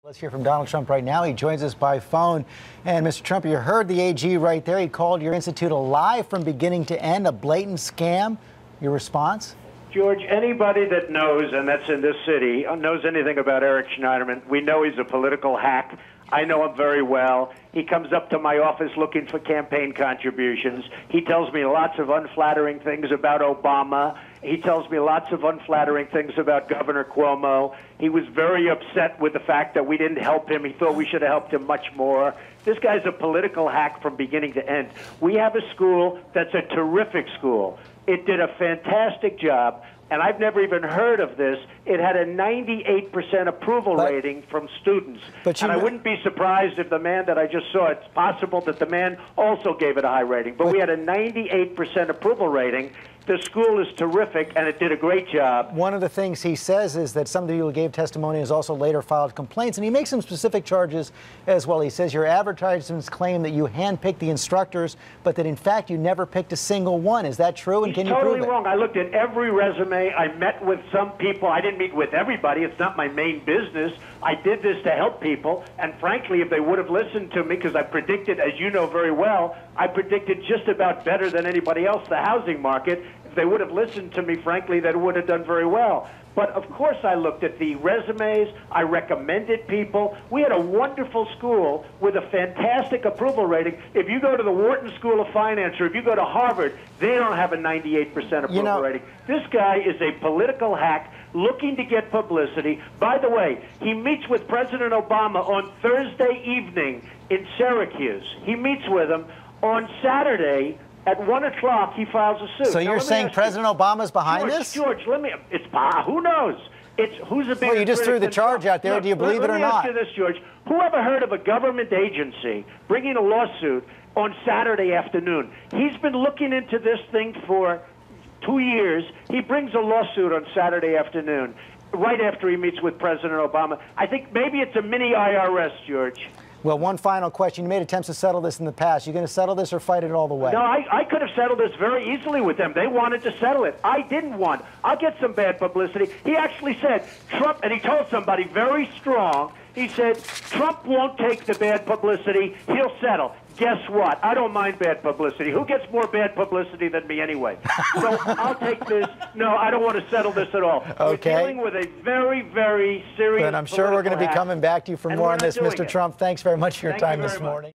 Let's hear from Donald Trump right now. He joins us by phone. And Mr. Trump, you heard the AG right there. He called your institute a lie from beginning to end, a blatant scam. Your response? George, anybody that knows, and that's in this city, knows anything about Eric Schneiderman, we know he's a political hack. I know him very well. He comes up to my office looking for campaign contributions. He tells me lots of unflattering things about Obama. He tells me lots of unflattering things about Governor Cuomo. He was very upset with the fact that we didn't help him. He thought we should have helped him much more. This guy's a political hack from beginning to end. We have a school that's a terrific school. It did a fantastic job, and I've never even heard of this. It had a 98% approval rating from students. And I wouldn't be surprised if the man that I just saw, it's possible that the man also gave it a high rating. But we had a 98% approval rating. The school is terrific, and it did a great job. One of the things he says is that some of you who gave testimony has also later filed complaints, and he makes some specific charges as well. He says your advertisements claim that you handpicked the instructors, but that in fact you never picked a single one. Is that true, and can you prove it? He's totally wrong. I looked at every resume. I met with some people. I didn't meet with everybody. It's not my main business. I did this to help people, and frankly, if they would have listened to me, because I predicted, as you know very well, I predicted just about better than anybody else the housing market. If they would have listened to me, frankly, that would have done very well. But of course I looked at the resumes, I recommended people. We had a wonderful school with a fantastic approval rating. If you go to the Wharton School of Finance or if you go to Harvard, they don't have a 98% approval rating. This guy is a political hack looking to get publicity. By the way, he meets with President Obama on Thursday evening in Syracuse. He meets with him on Saturday. At 1 o'clock, he files a suit. So you're saying President Obama's behind this? George, it's who knows? Who's a big? Well, you just threw the charge out there. Do you believe it or not? Let me ask you this, George. Who ever heard of a government agency bringing a lawsuit on Saturday afternoon? He's been looking into this thing for 2 years. He brings a lawsuit on Saturday afternoon, right after he meets with President Obama. I think maybe it's a mini IRS, George. Well, one final question. You made attempts to settle this in the past. You going to settle this or fight it all the way? No, I could have settled this very easily with them. They wanted to settle it. I didn't want. I'll get some bad publicity. He actually said, Trump, and he told somebody very strong, he said, Trump won't take the bad publicity. He'll settle. Guess what? I don't mind bad publicity. Who gets more bad publicity than me anyway? So I'll take this. No, I don't want to settle this at all. Okay. We're dealing with a very, very serious. But I'm sure we're going to be coming back to you for more on this, Mr. Trump. Thanks very much for your time this morning.